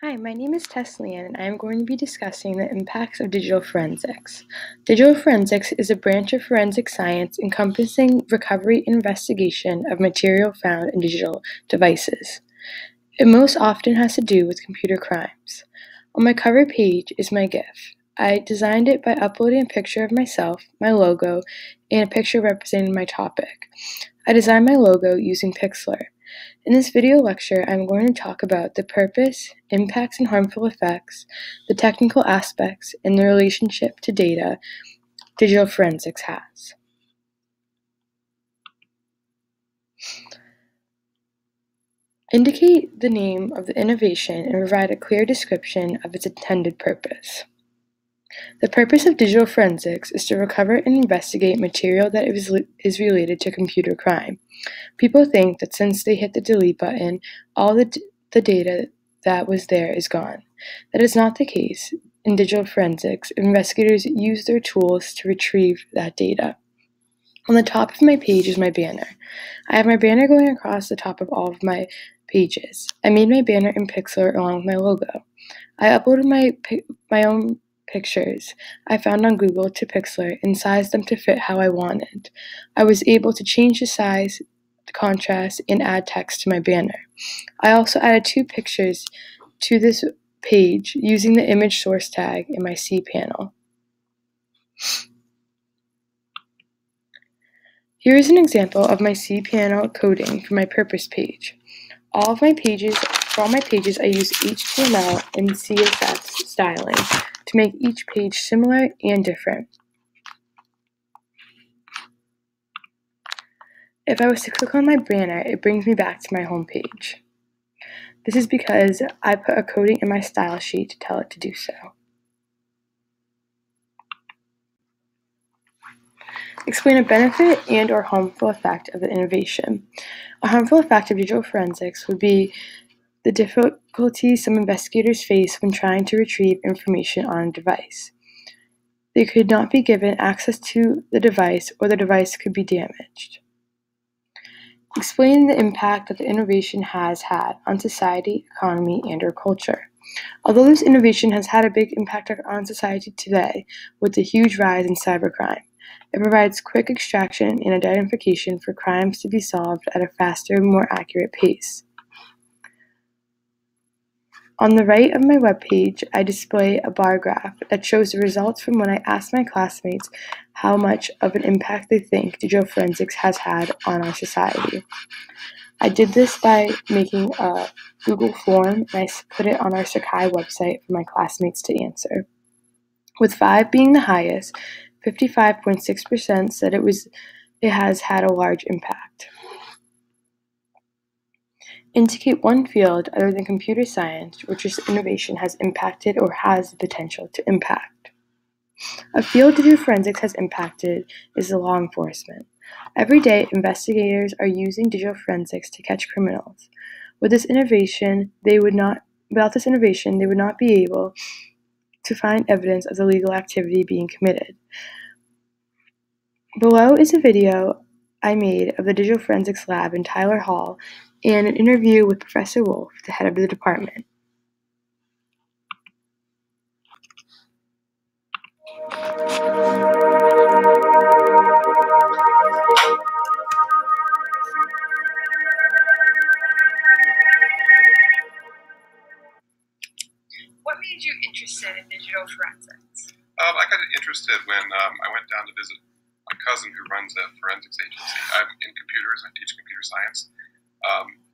Hi, my name is Tess Leanne, and I am going to be discussing the impacts of digital forensics. Digital forensics is a branch of forensic science encompassing recovery and investigation of material found in digital devices. It most often has to do with computer crimes. On my cover page is my GIF. I designed it by uploading a picture of myself, my logo, and a picture representing my topic. I designed my logo using Pixlr. In this video lecture, I'm going to talk about the purpose, impacts and harmful effects, the technical aspects, and the relationship to data digital forensics has. Indicate the name of the innovation and provide a clear description of its intended purpose. The purpose of digital forensics is to recover and investigate material that is related to computer crime. People think that since they hit the delete button, all the data that was there is gone. That is not the case. In digital forensics, investigators use their tools to retrieve that data. On the top of my page is my banner. I have my banner going across the top of all of my pages. I made my banner in Pixlr along with my logo. I uploaded my own pictures I found on Google to Pixlr and sized them to fit how I wanted. I was able to change the size, the contrast, and add text to my banner. I also added 2 pictures to this page using the image source tag in my cPanel. Here is an example of my cPanel coding for my purpose page. For all my pages, I use HTML and CSS styling to make each page similar and different. If I was to click on my banner, it brings me back to my home page. This is because I put a coding in my style sheet to tell it to do so. Explain a benefit and or harmful effect of the innovation. A harmful effect of digital forensics would be the difficulties some investigators face when trying to retrieve information on a device. They could not be given access to the device, or the device could be damaged. Explain the impact that the innovation has had on society, economy, and or culture. Although this innovation has had a big impact on society today with the huge rise in cybercrime, it provides quick extraction and identification for crimes to be solved at a faster, more accurate pace. On the right of my webpage, I display a bar graph that shows the results from when I asked my classmates how much of an impact they think digital forensics has had on our society. I did this by making a Google form, and I put it on our Sakai website for my classmates to answer. With 5 being the highest, 55.6% said it has had a large impact. Indicate one field other than computer science which this innovation has impacted or has the potential to impact. A field digital forensics has impacted is the law enforcement. Every day, investigators are using digital forensics to catch criminals. Without this innovation, they would not be able to find evidence of the legal activity being committed. Below is a video I made of the Digital Forensics Lab in Tyler Hall and an interview with Professor Wolf, the head of the department. What made you interested in digital forensics? I got interested when I went down to visit my cousin who runs a forensics agency. I'm in computers, I teach computer science,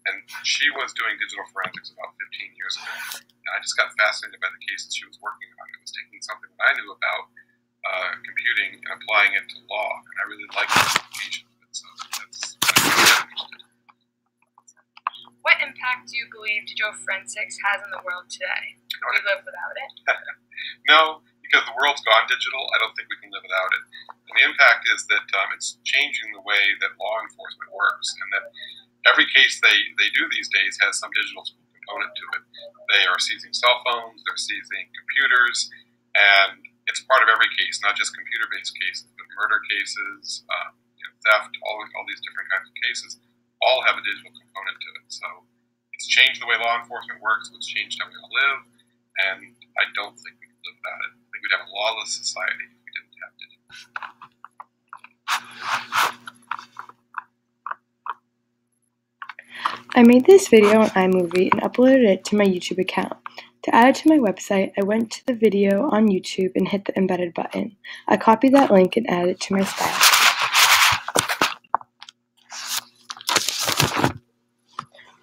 and she was doing digital forensics about 15 years ago. And I just got fascinated by the cases she was working on. It was taking something that I knew about computing and applying it to law, and I really liked the application of it, so that's why I got interested. What impact do you believe digital forensics has in the world today? Can we live without it? No, because the world's gone digital. I don't think we can live without it. And the impact is that it's changing the way that law enforcement works, and that every case they do these days has some digital component to it. They are seizing cell phones, they're seizing computers, and it's part of every case, not just computer-based cases, but murder cases, theft, all these different kinds of cases, all have a digital component to it. So It's changed the way law enforcement works. It's changed how we all live, and I don't think we could live without it. I think we'd have a lawless society if we didn't have digital. I made this video on iMovie and uploaded it to my YouTube account. To add it to my website, I went to the video on YouTube and hit the embedded button. I copied that link and added it to my stash.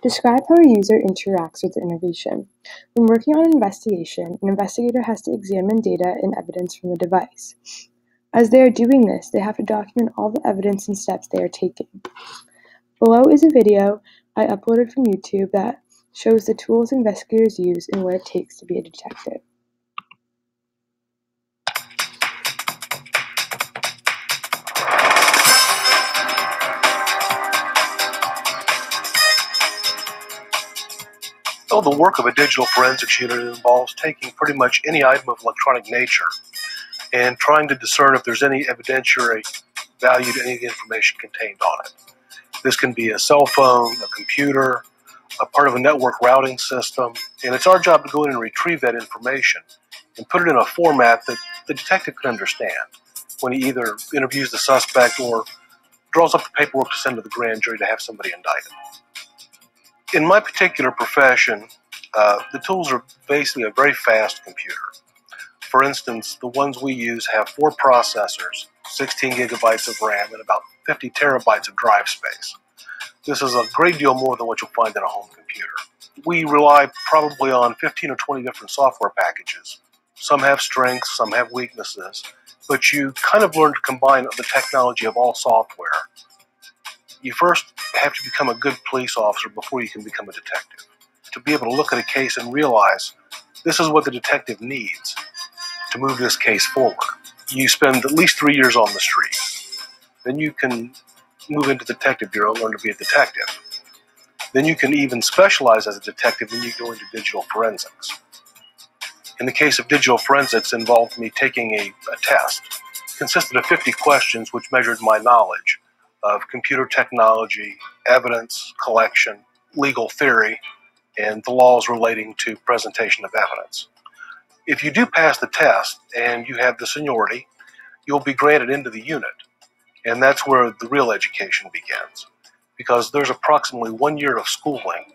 Describe how a user interacts with the innovation. When working on an investigation, an investigator has to examine data and evidence from the device. As they are doing this, they have to document all the evidence and steps they are taking. Below is a video I uploaded from YouTube that shows the tools investigators use and what it takes to be a detective. So the work of a digital forensics unit involves taking pretty much any item of electronic nature and trying to discern if there's any evidentiary value to any of the information contained on it. This can be a cell phone, a computer, a part of a network routing system, and it's our job to go in and retrieve that information and put it in a format that the detective can understand when he either interviews the suspect or draws up the paperwork to send to the grand jury to have somebody indicted. In my particular profession, the tools are basically a very fast computer. For instance, the ones we use have 4 processors, 16 gigabytes of RAM, and about 50 terabytes of drive space. This is a great deal more than what you'll find in a home computer. We rely probably on 15 or 20 different software packages. Some have strengths, some have weaknesses, but you kind of learn to combine the technology of all software. You first have to become a good police officer before you can become a detective. To be able to look at a case and realize this is what the detective needs to move this case forward. You spend at least 3 years on the street. Then you can move into the detective bureau, learn to be a detective. Then you can even specialize as a detective when you go into digital forensics. In the case of digital forensics, it involved me taking a test. It consisted of 50 questions which measured my knowledge of computer technology, evidence collection, legal theory, and the laws relating to presentation of evidence. If you do pass the test and you have the seniority, you'll be granted into the unit. And that's where the real education begins, because there's approximately 1 year of schooling,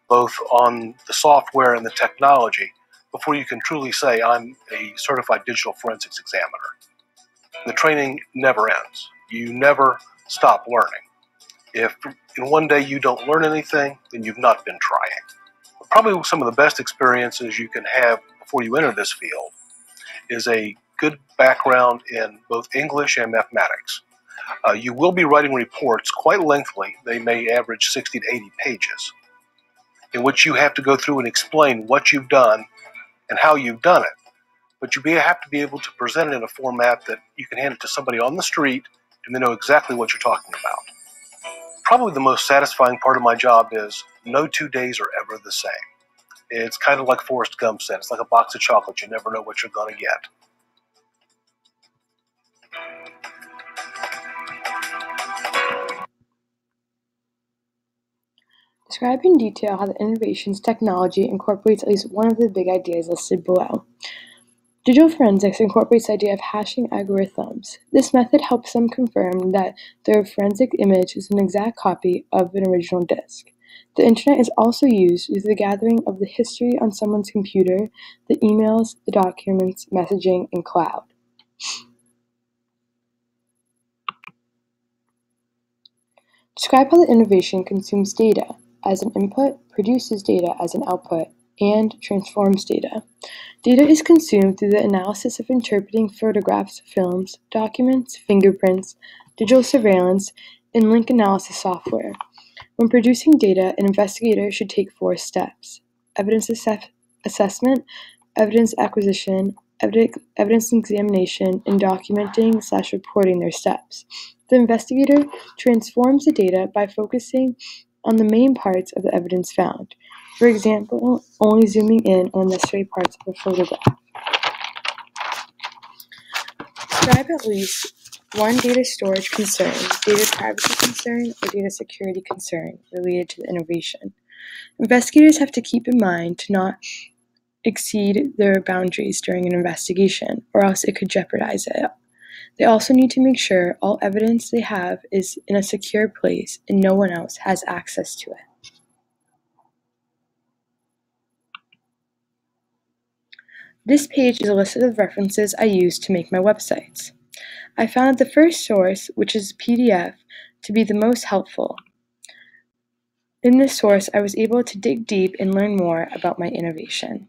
both on the software and the technology, before you can truly say, I'm a certified digital forensics examiner. The training never ends. You never stop learning. If in one day you don't learn anything, then you've not been trying. Probably some of the best experiences you can have before you enter this field is a good background in both English and mathematics. You will be writing reports quite lengthy. They may average 60 to 80 pages, in which you have to go through and explain what you've done and how you've done it. But you have to be able to present it in a format that you can hand it to somebody on the street and they know exactly what you're talking about. Probably the most satisfying part of my job is no 2 days are ever the same. It's kind of like Forrest Gump said, it's like a box of chocolates. You never know what you're going to get. Describe in detail how the innovation's technology incorporates at least one of the big ideas listed below. Digital forensics incorporates the idea of hashing algorithms. This method helps them confirm that their forensic image is an exact copy of an original disk. The internet is also used with the gathering of the history on someone's computer, the emails, the documents, messaging, and cloud. Describe how the innovation consumes data as an input, produces data as an output, and transforms data. Data is consumed through the analysis of interpreting photographs, films, documents, fingerprints, digital surveillance, and link analysis software. When producing data, an investigator should take 4 steps: evidence assessment, evidence acquisition, evidence examination, and documenting/reporting their steps. The investigator transforms the data by focusing on the main parts of the evidence found. For example, only zooming in on the necessary parts of a photograph. Describe at least one data storage concern, data privacy concern, or data security concern related to the innovation. Investigators have to keep in mind to not exceed their boundaries during an investigation, or else it could jeopardize it. They also need to make sure all evidence they have is in a secure place and no one else has access to it. This page is a list of references I use to make my websites. I found the first source, which is PDF, to be the most helpful. In this source, I was able to dig deep and learn more about my innovation.